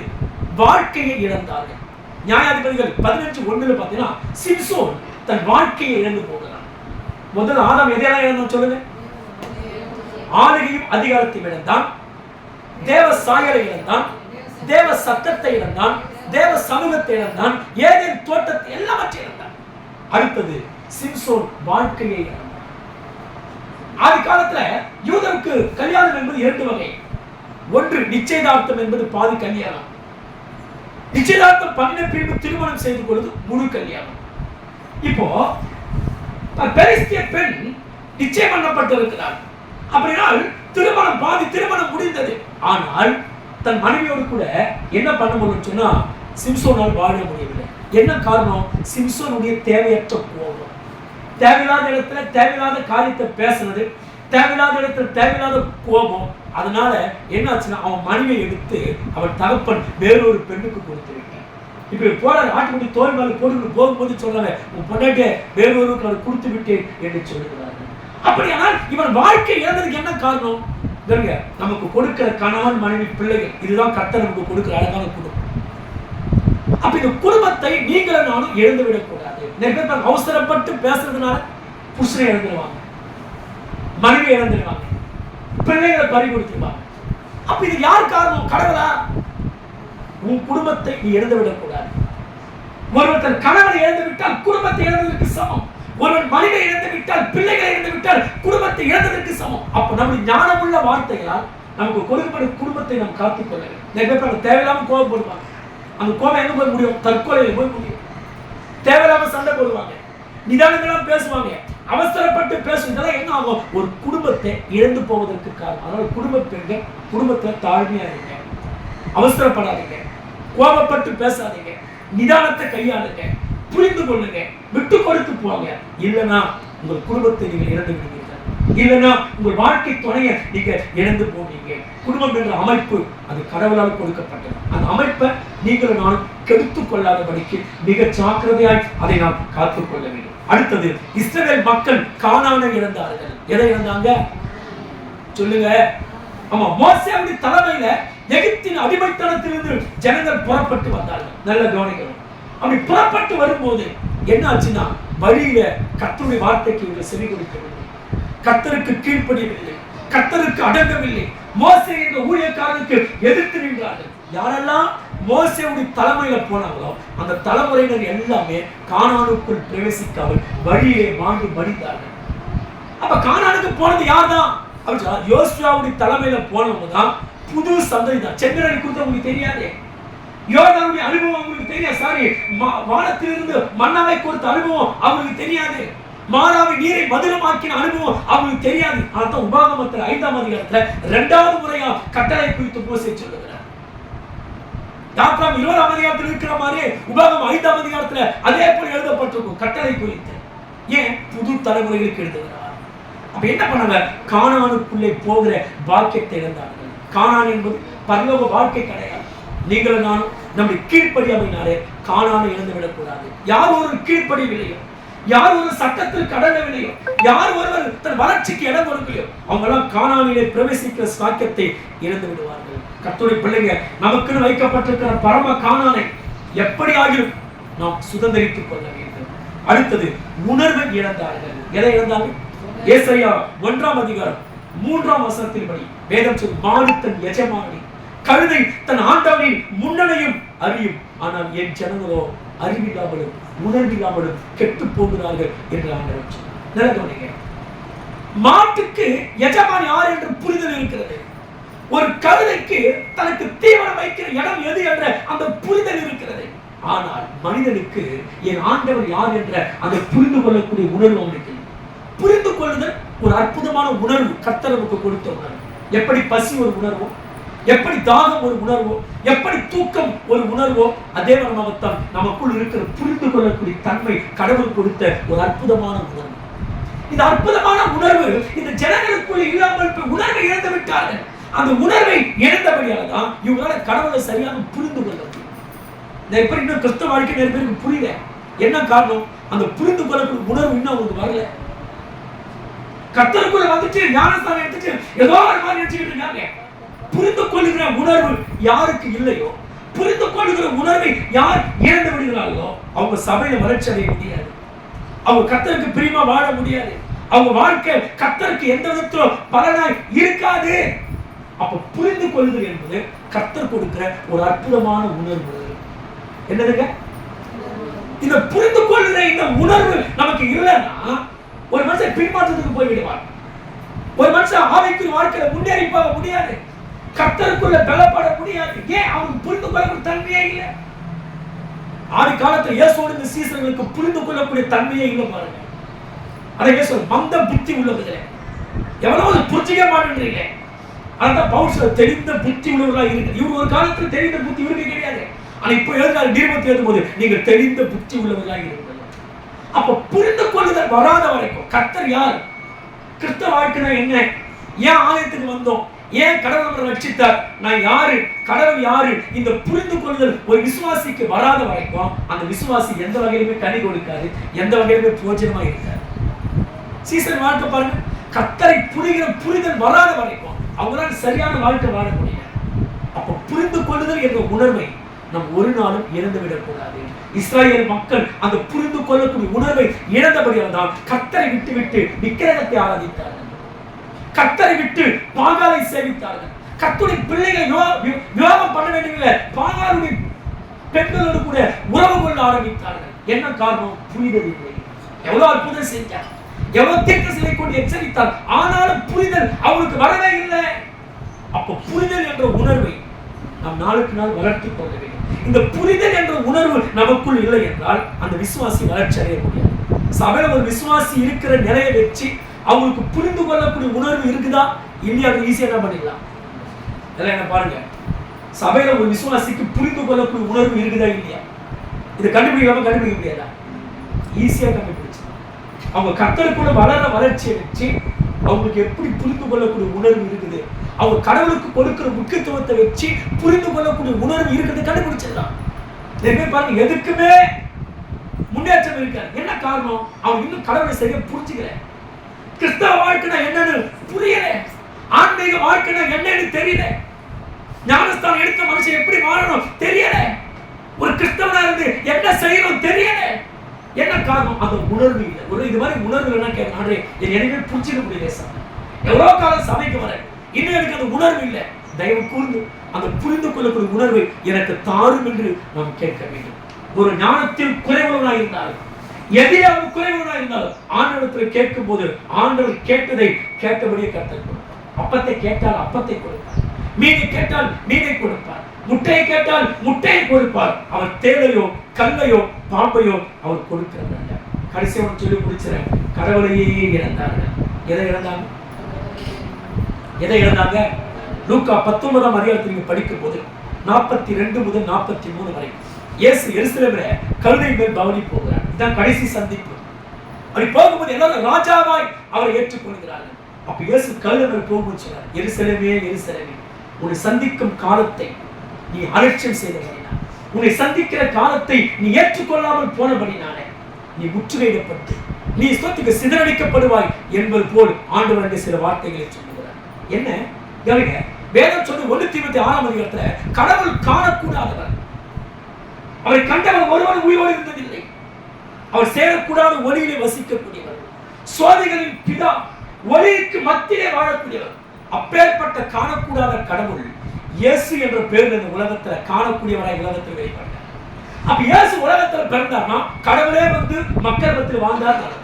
வாழ்க்கையை இழந்தார்கள். நியாயாதிபதிகள் 15:1 பார்த்தீங்கன்னா சிம்சோன் தன் வாழ்க்கையை இழந்து போகிறான். முதல் ஆதாம் எதையெல்லாம் இழந்தான் சொல்லுங்க? ஆளுகையும் அதிகாரத்தையும் இழந்தான், தேவ சாயலை இழந்தான், தேவ சத்தத்தை இழந்தான், தேவ சமூகத்தை இழந்தான், ஏதேன் தோட்டத்தை எல்லாவற்றையும் இழந்தான். அடுத்தது சிம்சோன் வாழ்க்கையை இழந்தான். ஆதி காலத்துல யூதருக்கு கல்யாணம் என்பது 2 வகை. ஒன்று நிச்சயதார்த்தம் என்பது பாதி கல்யாணம். நிச்சயதார்த்தம் பண்ணின பின்பு திருமணம் செய்து கொள்வது முழு கல்யாணம். இப்போ பெலிஸ்திய பெண் நிச்சயம் பண்ணப்பட்டிருக்கிறார் அப்படினால் திருமணம் பாதி திருமணம் முடிந்தது. ஆனால் தன் மனைவியோடு கூட என்ன பண்ண முடியும் சொன்னா சிம்சோனால் வாழ முடியவில்லை. என்ன காரணம்? சிம்சோனுடைய தேவையற்ற கோபம், தேவையில்லாத இடத்துல தேவையில்லாத காரியத்தை பேசுனது, தேவையில்லாத இடத்துல தேவையில்லாத கோபம். அதனால என்ன ஆச்சுன்னா அவன் மனைவியை எடுத்து அவன் தகப்பன் வேறொரு பெண்ணுக்கு கொடுத்து விட்டான். இப்ப போற ஆட்டுக்குட்டி தோல் மேல போட்டு போகும்போது சொல்றாங்க, உன் பொண்டாட்டிய வேறொருக்கு அவர் கொடுத்து விட்டேன் என்று சொல்லுகிறார்கள். அப்படியானால் இவன் வாழ்க்கை இழந்ததுக்கு என்ன காரணம்? நமக்கு கொடுக்கிற கணவன் மனைவி பிள்ளைகள், இதுதான் கர்த்தர் நமக்கு கொடுக்கிற அழகான குடும்பம். அப்ப இந்த குடும்பத்தை நீங்களும் நானும் இழந்து விடக்கூடாது. நிறைய பேர் அவசரப்பட்டு பேசுறதுனால புருஷனை இழந்துருவாங்க, மனைவி இழந்துருவாங்க, பிள்ளைகளை பறி கொடுத்துருவாங்க. அப்ப இது யார் காரணம்? கடவுளா? உன் குடும்பத்தை நீ இழந்து விடக்கூடாது. ஒருவர் தன் கணவனை இழந்து விட்டால் குடும்பத்தை இழந்ததற்கு சமம். ஒருவன் மனைவியை இழந்து விட்டால், பிள்ளைகளை இழந்து விட்டால் குடும்பத்தை இழந்ததற்கு சமம். அப்ப நம்முடைய ஞானமுள்ள வார்த்தைகளால் நமக்கு கொடுக்கப்படும் குடும்பத்தை நாம் காத்துக் கொள்ள வேண்டும். நிறைய பேர் தேவையில்லாம கோபப்படுவாங்க. அந்த கோபம் எங்க போய் முடியும்? தற்கொலையில போய் முடியும். தேவையில்லாம சண்டை போடுவாங்க, நிதானங்களாம் பேசுவாங்க, அவசரப்பட்டு பேசுவதெல்லாம் என்ன ஆகும்? ஒரு குடும்பத்தை இழந்து போவதற்கு காரணம். அதனால குடும்ப பெண்கள் குடும்பத்துல தாழ்மையா இருங்க, அவசரப்படாதீங்க, கோபப்பட்டு பேசாதீங்க, நிதானத்தை கையாளுங்க, புரிந்து கொள்ளுங்க, விட்டு கொடுத்து போங்க. இல்லைன்னா உங்கள் குடும்பத்தை நீங்கள் இழந்து விடுவீர்கள், இல்லைன்னா உங்கள் வாழ்க்கை துணையை நீங்க இழந்து போவீங்க. குடும்பம் என்ற அமைப்பு அது கடவுளால் கொடுக்கப்பட்டது. அந்த அமைப்பை நீங்கள் நான் கெடுத்துக் கொள்ளாதபடிக்கு மிக ஜாக்கிரதையாய் அதை நாம் காத்துக்கொள்ள வேண்டும். அடுத்தது இஸ்ரவேல் மக்கள் கானானை இழந்தார்கள். எதை இழந்தாங்க சொல்லுங்க? ஆமா, மோசேவுடைய தலைமையில எகிப்தின் அடிமைத்தனத்திலிருந்து ஜனங்கள் புறப்பட்டு வந்தார்கள். நல்ல கவனிக்கணும். அப்படி புறப்பட்டு வரும்போது என்ன ஆச்சுன்னா வழியில கர்த்தருடைய வார்த்தைக்கு இவர்கள் செவி கொடுக்கவில்லை, கர்த்தருக்கு கீழ்ப்படியவில்லை, கர்த்தருக்கு அடங்கவில்லை, மோசே என்ற ஊழியக்காரனுக்கு எதிர்த்து நின்றார்கள். யாரெல்லாம் மோசேவுடைய தலைமையில போனாங்களோ அந்த தலைமுறையினர் எல்லாமே கானானுக்குள் பிரவேசிக்காமல் வழியை மாண்டு மடிந்தார்கள். அப்ப கானானுக்கு போனது யார் தான்? யோசுவாவுடைய தலைமையில போனவங்க தான் புது சந்ததி தான். செங்கரடி குறித்து உங்களுக்கு தெரியாதே, யோர்தானுடைய அனுபவம் அவங்களுக்கு தெரியாது. சாரி, வானத்திலிருந்து மன்னாவை கொடுத்த அனுபவம் அவங்களுக்கு தெரியாது. மாறாவை நீரை மதுரமாக்கின அனுபவம் அவங்களுக்கு தெரியாது. ஆனால் உபாகமத்தில் 5ஆம் அதிகாரத்துல 2வது முறையா கட்டளை குறித்து மோசே சொல்லுகிறார். யாத்ராம் 20ஆம் அதிகாரத்தில் இருக்கிற மாதிரி உபாகமம் 5ஆம் அதிகாரத்துல அதே போல எழுதப்பட்டிருக்கும் கட்டளை குறித்து. ஏன்? புது தலைமுறைகளுக்கு எழுதுகிறார். அப்ப என்ன பண்ணாங்க? கானானுக்குள்ளே போகிற பாக்கியத்தை இழந்தார்கள். கானான் என்பது பரலோக வாழ்க்கை கிடையாது. நீங்களும் நானும் நம்முடைய கீழ்ப்படியாமையினாலே கானானை இழந்து விடக்கூடாது. யார் ஒரு கீழ்ப்படியவில்லையோ, யார் ஒரு சட்டத்திற்கு அடங்கவில்லையோ, யார் ஒருவர் தன் வளர்ச்சிக்கு இடம் கொடுக்கலையோ அவங்க எல்லாம் கானானிலே பிரவேசிக்கிற சாக்கியத்தை இழந்து விடுவார்கள். கர்த்தருடைய பிள்ளைங்க, நமக்குன்னு வைக்கப்பட்டிருக்கிற பரம கானானை எப்படி ஆகியும் நாம் சுதந்திரித்துக் கொள்ள வேண்டும். அடுத்தது உணர்வை இழந்தார்கள். எதை இழந்தார்கள்? ஏசாயா 1ஆம் அதிகாரம் 3ஆம் வசனத்தின் படி வேதம் சொல்லும், மாடு தன் எஜமானனை, கழுதை தன் ஆண்டவனின் முன்னணையும் அறியும், ஆனால் என் ஜனங்களோ அறிவில்லாமலும் உணர்வில்லாமலும் கெட்டு போகிறார்கள் என்று ஆண்டவர் சொன்னார். மாட்டுக்கு எஜமான் யார் என்று புரிதல் இருக்கிறது. ஒரு கழுதைக்கு தனக்கு தீவனம் வைக்கிற இடம் எது என்ற அந்த புரிதல் இருக்கிறது. ஆனால் மனிதனுக்கு என் ஆண்டவர் யார் என்ற அந்த புரிந்து கொள்ளக்கூடிய உணர்வு அவனுக்கு. புரிந்து கொள்ளுதல் ஒரு அற்புதமான உணர்வு, கர்த்தர் நமக்கு கொடுத்த உணர்வு. எப்படி பசி ஒரு உணர்வோ, எப்படி தாகம் ஒரு உணர்வோ, எப்படி தூக்கம் ஒரு உணர்வோ, அதே மனமாகத்தான் நமக்குள் இருக்கிற புரிந்து கொள்ளக்கூடிய தன்மை கடவுள் கொடுத்த ஒரு அற்புதமான உணர்வு. இந்த அற்புதமான உணர்வு இந்த ஜனங்களுக்குள்ள இல்லாமல் உணர்வை இழந்து விட்டார்கள். அந்த உணர்வை இழந்தபடியால் தான் இவங்களால கடவுளை சரியாக புரிந்து கொள்ள முடியும். எப்படி இன்னும் கிறிஸ்தவ வாழ்க்கை நிறைய பேருக்கு புரியல. என்ன காரணம்? அந்த புரிந்து கொள்ளக்கூடிய உணர்வு இன்னும் அவங்களுக்கு வரல. கர்த்தருக்குள்ள வந்துட்டு ஞானஸ்தானம் எடுத்துட்டு ஏதோ ஒரு மாதிரி நினைச்சுக்கிட்டு இருக்காங்க. புரிந்து கொள்ளுகிற உணர்வு யாருக்கு இல்லையோ, புரிந்து கொள்ளுகிற உணர்வை யார் இழந்து விடுகிறார்களோ அவங்க சபையில வளர்ச்சி அடைய முடியாது. அவங்க கர்த்தருக்கு பிரியமா வாழ முடியாது. அவங்க வாழ்க்கை கர்த்தருக்கு எந்த விதத்திலும் பலனாய் இருக்காது. அப்ப புரிந்து கொள்ளுதல் என்பது கர்த்தர் கொடுக்கிற ஒரு அற்புதமான உணர்வு. என்னதுங்க? இந்த புரிந்து கொள்ளுகிற இந்த உணர்வு நமக்கு இல்லைன்னா ஒரு மனுஷன் பின்மாற்றத்துக்கு போய்விடுவார். ஒரு மனுஷன் ஆவிக்குரிய வாழ்க்கையில முன்னேறி போக முடியாது. கர்த்தருக்குள்ள பலப்பட முடியாது. ஏன்? அவனுக்கு புரிந்து கொள்ளக்கூடிய தன்மையே இல்லை. ஆதி காலத்தில் இயேசுவோடு இந்த சீசர்களுக்கு புரிந்து கொள்ளக்கூடிய தன்மையே இல்லை பாருங்க. அதை இயேசு மந்த புத்தி உள்ளவர்களே, எவ்வளவு புரிஞ்சிக்க மாட்டேன்றீங்க. அதான் பவுல் தெரிந்த புத்தி உள்ளவர்களா இருக்கு. இவர் ஒரு காலத்தில் தெரிந்த புத்தி இவருக்கு கிடையாது. ஆனா இப்போ எழுதுறாரு நிருபத்தை எழுதும்போது நீங்க தெரிந்த புத்தி உள்ளவர்களா இருக்கிறீர்கள். அப்ப புரிந்து கொள்ளுதல் வராத வரைக்கும் கர்த்தர் யார், கிறிஸ்தவ வாழ்க்கைனா என்ன, ஏன் ஆலயத்துக்கு வந்தோம், ஏன் கடவுள் நம்மை ரட்சித்தார், நான் யாரு, கடவுள் யாரு, இந்த புரிந்து கொள்ளுதல் ஒரு விசுவாசிக்கு வராத வரைக்கும் அந்த விசுவாசி எந்த வகையிலுமே கனி கொடுக்காது, எந்த வகையிலுமே பிரயோஜனமா இருக்காது. சீசன் வாழ்க்கை பாருங்க, கர்த்தரை புரிதல் வராத வரைக்கும் அவங்களால சரியான வாழ்க்கை வாழ முடியாது. அப்ப புரிந்து கொள்ளுதல் என்ற உணர்வை நாம் ஒரு நாளும் இழந்துவிடக் கூடாது. இஸ்ராயேல் மக்கள் அந்த புரிந்து கொள்ளக்கூடிய உணர்வை இழந்தபடியால் தான் கர்த்தரை விட்டு விக்கிரகத்தை ஆராதித்தார்கள், கர்த்தரை விட்டு பாகாலை சேவித்தார்கள். கர்த்தருடைய பிள்ளைகளை விவாகம் பண்ண வேண்டிய பாகாலுடைய பெண்களோடு கூட உறவு கொள்ள ஆரம்பித்தார்கள். என்ன காரணம்? புரிதல் இல்லை. எவ்வளவு அற்புதம் செஞ்சார், எவ்வளவு தீர்க்க சிலை கொண்டு எச்சரித்தார், ஆனாலும் புரிதல் அவங்களுக்கு வரவே இல்லை. அப்ப புரிதல் என்ற உணர்வை நாம் நாளுக்கு நாள் வளர்த்துக் கொள்ள வேண்டும். இந்த புரிதல் என்ற உணர்வு நமக்குள் இல்லை என்றால் அந்த விசுவாசி வளர்ச்சி அடைய முடியாது. சபையில ஒரு விசுவாசி இருக்கிற நிலையை வச்சு அவங்களுக்கு புரிந்து கொள்ளக்கூடிய உணர்வு இருக்குதா இல்லையா ஈஸியா என்ன பண்ணிடலாம். இதெல்லாம் என்ன பாருங்க, சபையில ஒரு விசுவாசிக்கு புரிந்து கொள்ளக்கூடிய உணர்வு இருக்குதா இல்லையா, இதை கண்டுபிடிக்க முடியாதா? ஈஸியா கண்டுபிடிச்சு அவங்க கர்த்தருக்குள்ள வளர்ச்சியை வச்சு அவங்களுக்கு எப்படி புரிந்து கொள்ளக்கூடிய உணர்வு இருக்குது, அவங்க கடவுளுக்கு கொடுக்கிற முக்கியத்துவத்தை வச்சு புரிந்து கொள்ளக்கூடிய உணர்வு இருக்கிறது கண்டுபிடிச்சிடலாம். பாருங்க, எதுக்குமே முன்னேற்றம் இருக்காது. என்ன காரணம்? அவங்க இன்னும் கடவுளை சரியா புரிஞ்சுக்கல. கிறிஸ்தவ வாழ்க்கைனா என்னன்னு புரியல, ஆன்மீக வாழ்க்கைனா என்னன்னு தெரியல, ஞானஸ்தானம் எடுத்த மனுஷன் எப்படி வாழணும் தெரியல, ஒரு கிறிஸ்தவனா இருந்து என்ன செய்யணும் தெரியல. என்ன காரணம்? அந்த உணர்வு இல்லை. ஒரு இது மாதிரி உணர்வு என்ன கேட்க எனவே புரிஞ்சுக்க முடியல. எவ்வளவு காலம் சபைக்கு வர இன்னும் எனக்கு அந்த உணர்வு இல்லை. தயவு கூர்ந்து அந்த புரிந்து கொள்ளக்கூடிய உணர்வை எனக்கு தாரும் என்று நாம் கேட்க வேண்டும். ஒரு ஞானத்தில் குறைவுள்ளவனாக இருந்தாலும், எதிராக குறைவுள்ளவனாக இருந்தாலும் ஆண்டவரத்தில் கேட்கும் போது ஆண்டவர் கேட்டதை கேட்டபடியே கர்த்தர் கொடுப்பார். அப்பத்தை கேட்டால் அப்பத்தை கொடுப்பார், மீனை கேட்டால் மீனை கொடுப்பார், முட்டையை கேட்டால் முட்டையை கொடுப்பார். அவர் தேவையோ கல்லையோ பாம்பையோ அவர் கொடுக்கிறாங்க. கடைசி ஒன்று சொல்லி முடிச்சிடறேன். கடவுளையே இழந்தார்கள். எதை இழந்தாங்க? லூக்கா 19ஆம் அதிகாரத்தில் நீங்க படிக்கும் போது 42 முதல் 43 வரை இயேசு எருசலேமிலே கழுதை மேல் பவனி போகிறார். இதுதான் கடைசி சந்திப்பு. அப்படி போகும்போது எல்லாரும் ராஜாவாய் அவரை ஏற்றுக்கொள்கிறார்கள். அப்ப இயேசு கழுதை மேல் போகும்போது சொன்னார், எருசலேமே எருசலேமே, உன்னை சந்திக்கும் காலத்தை நீ அலட்சியம் செய்தபடினால, உன்னை சந்திக்கிற காலத்தை நீ ஏற்றுக்கொள்ளாமல் போனபடினாலே நீ முற்றுகையிடப்பட்டு நீ சொத்துக்கு சிதறடிக்கப்படுவாய் என்பது போல் ஆண்டவர் சில வார்த்தைகளை சொல்லுகிறார். என்ன கவனிங்க, வேதம் சொல்லி 1 தீமோத்தேயு 6ஆம் அதிகாரத்துல கடவுள் காணக்கூடாதவர், அவரை கண்டவர் ஒருவன் உயிரோடு இருந்ததில்லை. அவர் சேரக்கூடாத ஒளியிலே வசிக்கக்கூடியவர், சோதிகளின் பிதா, ஒளிக்கு மத்தியிலே வாழக்கூடியவர். அப்பேற்பட்ட காணக்கூடாத கடவுள் இயேசு என்ற பேரில் இந்த உலகத்துல காணக்கூடியவராய் உலகத்தில் வெளிப்பட்டார். அப்ப இயேசு உலகத்துல பிறந்தார்னா கடவுளே வந்து மக்கள் மத்தியில் வாழ்ந்தார் அர்த்தம்.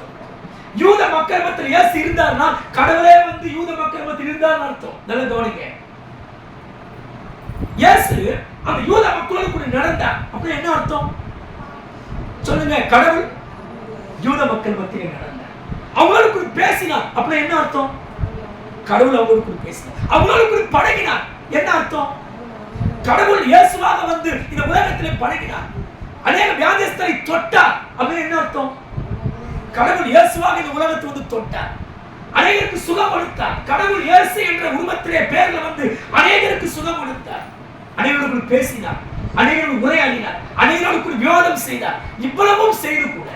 யூத மக்கள் மத்தியில் இயேசு இருந்தார்னா கடவுளே வந்து யூத மக்கள் மத்தியில் இருந்தார் அர்த்தம். நல்ல கவனிங்க. இயேசு அந்த யூத மக்களோடு கூட நடந்தார். அப்ப என்ன அர்த்தம் சொல்லுங்க? கடவுள் யூத மக்கள் மத்தியில் நடந்தார், அவங்களோடு கூட பேசினார். அப்ப என்ன அர்த்தம்? கடவுள் அவங்களோடு கூட பேசினார், அவங்களோடு கூட பழகினார். என்ன அர்த்தம்? கடவுள் இயேசுவாக வந்து இந்த உலகத்திலே பழகினார், அநேக வியாதியஸ்தரை தொட்டார். அப்படின்னு என்ன அர்த்தம்? கடவுள் இயேசுவாக இந்த உலகத்தை வந்து தொட்டார், அநேகருக்கு சுகம் அளித்தார். கடவுள் இயேசு என்ற உருவத்திலே பேர்ல வந்து அநேகருக்கு சுகம் அளித்தார், அநேகரோடு பேசினார், அநேகரோடு உரையாடினார், அநேகரோடு விவாதம் செய்தார். இவ்வளவும் செய்து கூட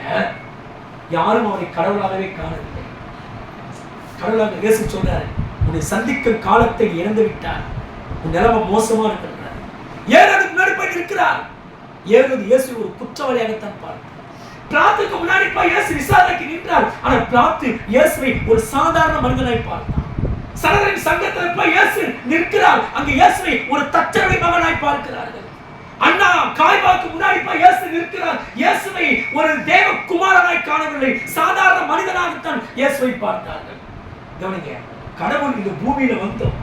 யாரும் அவரை கடவுளாகவே காணவில்லை. கடவுளாக இயேசு சொல்றாரு, உன்னை சந்திக்கும் காலத்தை இழந்து விட்டார், உன் நிலைமை மோசமா இருக்கிறார். ஏன் அதுக்கு முன்னாடி போய் இருக்கிறார்? ஏன் இயேசு ஒரு குற்றவாளியாகத்தான் பார்த்தார். பிளாத்துக்கு முன்னாடி போய் இயேசு விசாரணைக்கு நின்றார். ஆனா பிளாத்து இயேசுவை ஒரு சாதாரண மனிதனாய் பார்த்தார். சகோதரன் சங்கத்தில் போய் இயேசு நிற்கிறார், அங்க இயேசுவை ஒரு தச்சரவை மகனாய் பார்க்கிறார்கள். அண்ணா காய்பாக்கு முன்னாடி போய் இயேசு நிற்கிறார், இயேசுவை ஒரு தேவகுமாரனாய் காணவில்லை, சாதாரண மனிதனாகத்தான் இயேசுவை பார்த்தார்கள். கவனிங்க, கடவுள் இந்த பூமியில வந்தோம்,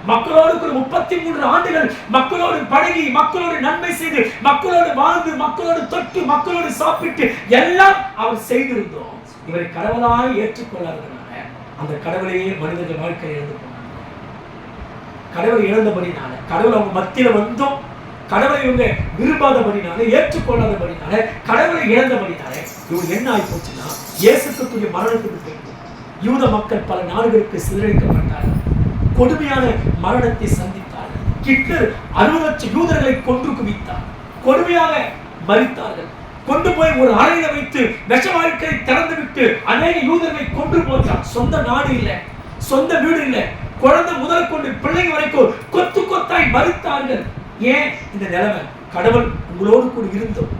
மக்களோடு 33 ஆண்டுகள் மக்களோடு பழகி, மக்களோடு நன்மை செய்து, மக்களோடு வாழ்ந்து, மக்களோடு தொட்டு, மக்களோடு சாப்பிட்டு எல்லாம் அவர் செய்திருந்தோம். இவரை கடவுளாய் ஏற்றுக்கொள்ளாததுனால அந்த கடவுளையே மனிதர்கள் வாழ்க்கையை இழந்து போனாங்க. கடவுளை இழந்தபடினால, கடவுள் அவங்க மத்தியில வந்தோம், கடவுளை இவங்க விரும்பாதபடினால, ஏற்றுக்கொள்ளாதபடினால, கடவுளை இழந்தபடினால இவங்க என்ன ஆகி போச்சுன்னா, இயேசு கிறிஸ்துவின் மரணத்துக்கு பிறகு யூத மக்கள் பல நாடுகளுக்கு சிதறடிக்கப்பட்டார்கள், கொடுமையான மரணத்தை சந்தித்தார்கள். ஹிட்லர் 60 லட்சம் யூதர்களை கொன்று குவித்தார், கொடுமையாக மரித்தார்கள். கொண்டு போய் ஒரு அறையில வைத்து விஷ வாழ்க்கையை திறந்து விட்டு அநேக யூதர்களை கொன்று போட்டார். சொந்த நாடு இல்லை, சொந்த வீடு இல்லை, குழந்தை முதல் கொண்டு பிள்ளைங்க வரைக்கும் கொத்து கொத்தாய் மரித்தார்கள். ஏன் இந்த நிலைமை? கடவுள் உங்களோடு கூட இருந்தோம்,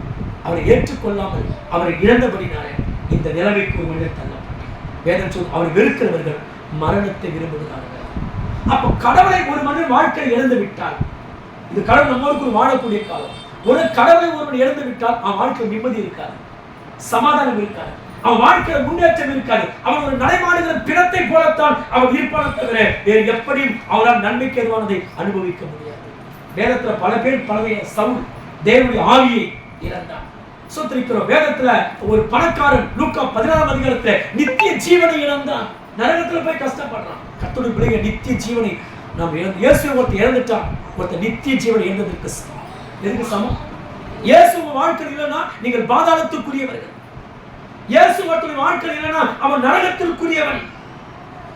அவரை ஏற்றுக்கொள்ளாமல் அவரை இழந்தபடினால இந்த நிலைமைக்கு ஒரு மனிதர் தள்ளப்பட்டார். வேதம் சொல், அவரை வெறுக்கிறவர்கள் மரணத்தை விரும்புகிறார்கள். அப்ப கடவுளை ஒரு மனிதன் வாழ்க்கையை இழந்து விட்டால், இது கடவுள் நம்மோடு கூட வாழக்கூடிய காலம். ஒரு கடவுளை ஒருவன் இழந்து விட்டால் அவன் வாழ்க்கை நிம்மதி இருக்காது, சமாதானம் இருக்காது, அவன் வாழ்க்கையில முன்னேற்றம் இருக்காது. அவன் ஒரு நடைமாடுகிற பிணத்தை போலத்தான் அவன் இருப்பான தவிர வேறு எப்படியும் அவனால் நன்மைக்கு எதுவானதை அனுபவிக்க முடியாது. வேதத்துல பல பேர் பலவைய சவுல் தேவனுடைய ஆவியை இழந்தான். சொத்திருக்கிறோம். வேதத்துல ஒரு பணக்காரன் லூக்கா 16ஆம் அதிகாரத்துல நித்திய ஜீவனை இழந்தான், நரகத்துல போய் கஷ்டப்படுறான். கர்த்தருடைய பிள்ளைங்க நித்திய ஜீவனை நாம் இழந்து, இயேசு ஒருத்தர் இழந்துட்டான், ஒருத்தர் நித்திய ஜீவனை இழந்ததற்கு எதுக்கு சமம்? இயேசு வாழ்க்கை இல்லைன்னா நீங்கள் பாதாளத்துக்குரியவர்கள், இயேசு ஒருத்தருடைய வாழ்க்கை இல்லைன்னா அவன் நரகத்திற்குரியவன்.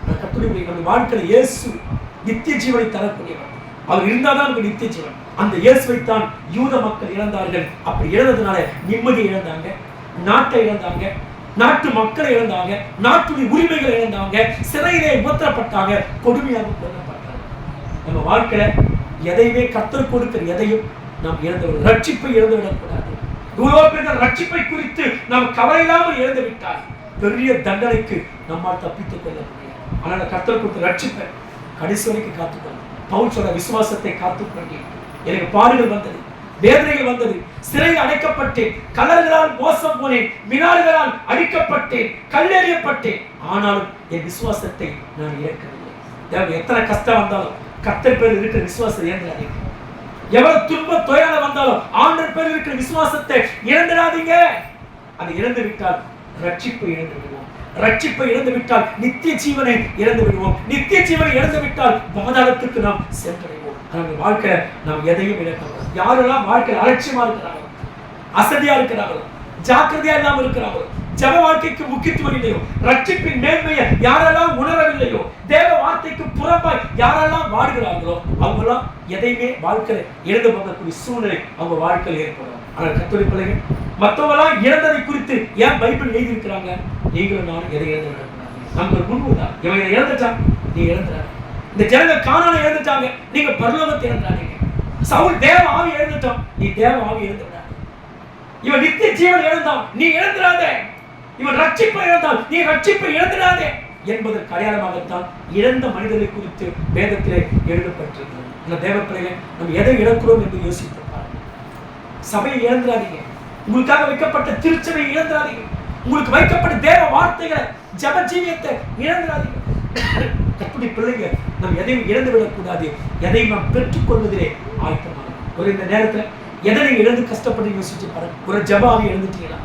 கர்த்தருடைய பிள்ளைங்க வாழ்க்கையில் இயேசு நித்திய ஜீவனை தரக்கூடியவன், அவர் இருந்தாதான் நித்திய ஜீவன். அந்த இயேசுவை தான் யூத மக்கள் இழந்தார்கள். அப்படி இழந்ததுனால நிம்மதியை இழந்தாங்க, நாட்டை இழந்தாங்க, நாட்டு மக்களை இழந்தாங்க, நாட்டுடைய உரிமைகளை இழந்தாங்க, சிறையிலே உபத்திரப்பட்டாங்க, கொடுமையாக கொல்லப்பட்டாங்க. நம்ம வாழ்க்கையில எதையுமே கர்த்தர் கொடுக்கிற எதையும் நாம் இழந்து, ரட்சிப்பை இழந்து விடக்கூடாது. இவ்வளவு பேர் ரட்சிப்பை குறித்து நாம் கவலை இல்லாமல் இழந்து விட்டால் பெரிய தண்டனைக்கு நம்மால் தப்பித்துக் கொள்ள முடியாது. ஆனால் கர்த்தர் கொடுத்த ரட்சிப்பை கடைசி வரைக்கும் காத்துக்கொள்ள, பவுல் சொல்ற விசுவாசத்தை காத்துக்கொண்டேன். எனக்கு பாடுகள் வந்தது, வேதனைகள் வந்தது, சிறையில் அடைக்கப்பட்டேன், கலர்களால் மோசம் போனேன், மினால்களால் அடிக்கப்பட்டேன், கல்லெறியப்பட்டேன், ஆனாலும் என் விசுவாசத்தை நான் இழக்கவில்லை. எத்தனை கஷ்டம் வந்தாலும் கர்த்தர் பேர் இருக்கிற விசுவாசத்தை இழந்துடாதீங்க. எவ்வளவு துன்ப துயரம் வந்தாலும் ஆண்டவர் பேர் இருக்கிற விசுவாசத்தை இழந்துடாதீங்க. அதை இழந்து விட்டால் ரட்சிப்பை இழந்து விடுவோம், ரட்சிப்பை இழந்து விட்டால் நித்திய ஜீவனை இழந்து விடுவோம், நித்திய ஜீவனை இழந்து விட்டால் பாதாளத்துக்கு நாம் சென்றடைவோம். வாழ்க்கை நாம் எதையும் இழக்கக்கூடாது. யாரெல்லாம் வாழ்க்கையில் அலட்சியமா இருக்கிறார்களோ, அசதியா இருக்கிறார்களோ, ஜாக்கிரதையா இல்லாமல் இருக்கிறார்களோ, ஜப வாழ்க்கைக்கு முக்கியத்துவம் இல்லையோ, ரட்சிப்பின் மேன்மையை யாரெல்லாம் உணரவில்லையோ, தேவ வார்த்தைக்கு புறம்பாய் யாரெல்லாம் வாடுகிறார்களோ, அவங்கெல்லாம் எதையுமே வாழ்க்கையில இழந்து போகக்கூடிய சூழ்நிலை அவங்க வாழ்க்கையில் ஏற்படும். ஆனால் கர்த்தருடைய பிள்ளைகள் மற்றவங்களாம் இழந்ததை குறித்து ஏன் பைபிள் எழுதி இருக்கிறாங்க? நீங்களும் நானும் எதை இழந்து விடக்கூடாது. நமக்கு முன்புதான் இவங்க இழந்துட்டான், நீ இழந்துறாங்க. இந்த ஜனங்கள் கானானை இழந்துட்டாங்க, நீங்க பரலோகத்தை இழந்துறாங்க. சவுல் தேவ ஆவி இழந்துட்டோம், நீ தேவ ஆவி இழந்து விடாது. இவன் நித்திய ஜீவன் இழந்தான், நீ இழந்துடாதே. இவன் ரட்சிப்பை இழந்தான், நீ ரட்சிப்பை இழந்துடாதே என்பதற்கு அடையாளமாகத்தான் இழந்த மனிதரை குறித்து வேதத்திலே எழுதப்பட்டிருக்கிறது. இந்த தேவ பிள்ளைகளை நம்ம எதை இழக்கிறோம் என்று யோசித்து பாருங்க. சபையை இழந்துடாதீங்க, உங்களுக்காக வைக்கப்பட்ட திருச்சபையை இழந்துடாதீங்க, உங்களுக்கு வைக்கப்பட்ட தேவ வார்த்தைகளை ஜப ஜீவியத்தை இழந்துடாதீங்க. கர்த்தருடைய பிள்ளைங்க நம்ம எதையும் இழந்து விடக்கூடாது, எதையும் நாம் பெற்றுக்கொள்வதிலே ஆயத்தமாக. ஒரு இந்த நேரத்தில் எதை நீங்க இழந்து கஷ்டப்பட்டு யோசிச்சு பாருங்க. ஒரு ஜபாவை இழந்துட்டீங்களா?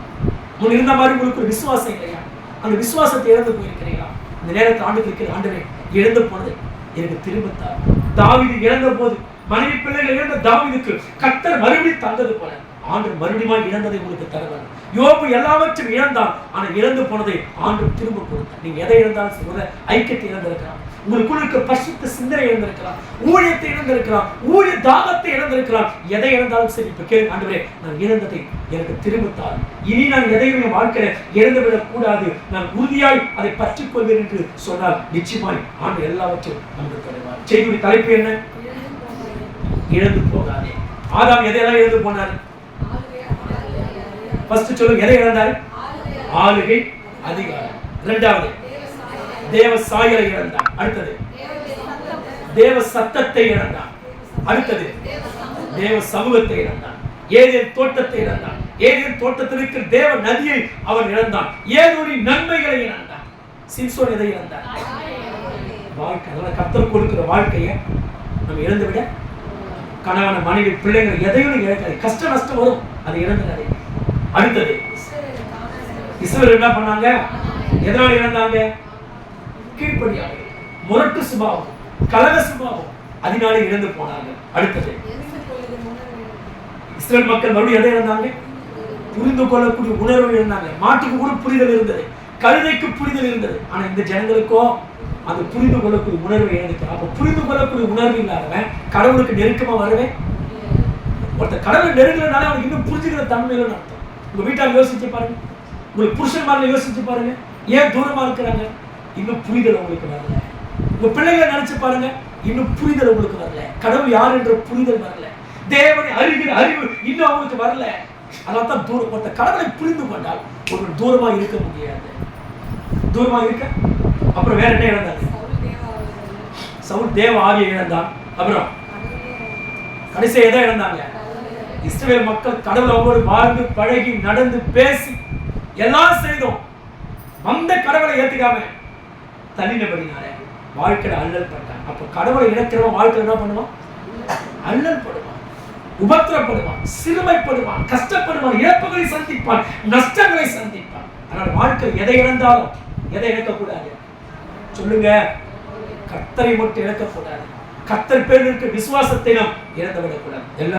உங்களுக்கு இருந்த மாதிரி உங்களுக்கு ஒரு விசுவாசம் இல்லையா? அந்த விசுவாசத்தை இழந்து போயிருக்கிறீங்களா? இந்த நேரத்தில் ஆண்டுகளுக்கு ஆண்டவரே இழந்து போனது எனக்கு திரும்பத்தார். தாவீது இழந்த போது, மனைவி பிள்ளைகள் இழந்த தாவீதுக்கு கர்த்தர் மறுபடியும் தந்தது போல ஆண்டவர் மறுபடியும் இழந்ததை உங்களுக்கு தருவார். யோபு எல்லாவற்றையும் இழந்தான், ஆனால் இழந்து போனதை ஆண்டவர் திரும்ப கொடுத்தார். நீங்க எதை இழந்தாலும் சொல்ற ஐக்கியத்தை இழந்திருக்கலாம், உங்களுக்குள்ள இருக்க பரிசுத்த சிந்தனை இழந்திருக்கலாம், ஊழியத்தை இழந்திருக்கலாம், ஊழிய தாகத்தை இழந்திருக்கலாம். எதை இழந்தாலும் சரி, இப்ப கேள்வி, ஆண்டவரே நான் இழந்ததை எனக்கு திரும்பத்தார். இனி நான் எதையும் என் வாழ்க்கையில இழந்துவிடக் கூடாது, நான் உறுதியாய் அதை பற்றிக் கொள்வேன் என்று சொன்னால் நிச்சயமாய் ஆண்டு எல்லாவற்றையும் நமக்கு தருவார். செய்தியுடைய தலைப்பு என்ன? இழந்து போகாதே. ஆதாம் எதையெல்லாம் இழந்து போனார்? ஃபர்ஸ்ட் சொல்லுங்க, எதை இழந்தார்? ஆளுகை, அதிகாரம். இரண்டாவது தேவ சாயலை இழந்தார். அடுத்தது தேவ சத்தத்தை இழந்தார். அடுத்தது தேவ சமூகத்தை இழந்தார். ஏதேன் தோட்டத்தை இழந்தார். ஏதேன் தோட்டத்தில் இருக்கிற தேவ நதியை அவன் இழந்தான். ஏதோரின் நன்மைகளை இழந்தான். சிம்சோன் எதை இழந்தார்? வாழ்க்கை. அதனால கர்த்தர் கொடுக்கிற வாழ்க்கையை நம்ம இழந்து விட, கணவன மனைவி பிள்ளைகள் எதையும் இழக்காது. கஷ்ட நஷ்டம் வரும், அதை இழந்துடாதே. அடுத்தது இஸ்ரவேல் என்ன பண்ணாங்க? எதனால இழந்தாங்க? கீழ்ப்படியாக, முரட்டு சுபாவம், கலக சுபாவம், அதனால இழந்து போனாங்க. அடுத்தது இஸ்ரவேல் மக்கள் மறுபடியும் எதை இழந்தாங்க? புரிந்து கொள்ளக்கூடிய உணர்வு இழந்தாங்க. மாட்டுக்கு கூட புரிதல் இருந்தது, கழுதைக்கு புரிதல் இருந்தது. ஆனா இந்த ஜனங்களுக்கோ அது புரிந்து கொள்ளக்கூடிய உணர்வை இழந்துக்கிறார். அப்ப புரிந்து கொள்ளக்கூடிய உணர்வு இல்லாதவன் கடவுளுக்கு நெருக்கமா வருவேன். ஒருத்தர் கடவுள் நெருங்கலனால அவனுக்கு இன்னும் புரிஞ்சுக்கிற தன்மை இல்லைன்னு அர்த்தம். உங்க வீட்டால் யோசிச்சு பாருங்க, உங்களுக்கு புருஷன்மார்ல யோசிச்சு பாருங்க, ஏன் தூரமா இருக்கிறாங்க? இன்னும் புரிதல் உங்களுக்கு வரல. உங்க பிள்ளைகளை நினைச்சு பாருங்க, இன்னும் புரிதல் உங்களுக்கு வரல. கடவுள் யார் என்ற புரிதல் வரல. தேவனை அறிகிற அறிவு இன்னும் அவங்களுக்கு வரல. அதான் தூரம். ஒருத்த கடவுளை புரிந்து கொண்டால் ஒரு தூரமா இருக்க முடியாது. தூரமா இருக்க. அப்புறம் வேற என்ன இழந்தாங்க? சவுல் தேவ ஆவியை இழந்தான். அப்புறம் கடைசியா எதை இழந்தாங்க? இஸ்ரவேல் மக்கள் கடவுள் அவரோடு வாழ்ந்து பழகி நடந்து பேசி எல்லாம் செய்தோம், வந்த கடவுளை ஏத்துக்காம தள்ளினபடினால வாழ்க்கையில அல்லல் பட்டான். அப்ப கடவுளை இழக்கிறவன் வாழ்க்கையில் என்ன பண்ணுவான்? அல்லல் படுவான், உபத்திரப்படுவான், சிறுமைப்படுவான், கஷ்டப்படுவான், இழப்புகளை சந்திப்பான், நஷ்டங்களை சந்திப்பான். அதனால வாழ்க்கை எதை இழந்தாலும் எதை இழக்கக்கூடாது? சொல்லுங்க, கர்த்தரை மட்டும் இழக்கக்கூடாது. கர்த்தர் பேரில் இருக்க விசுவாசத்தை நாம் இழந்து விடக்கூடாது.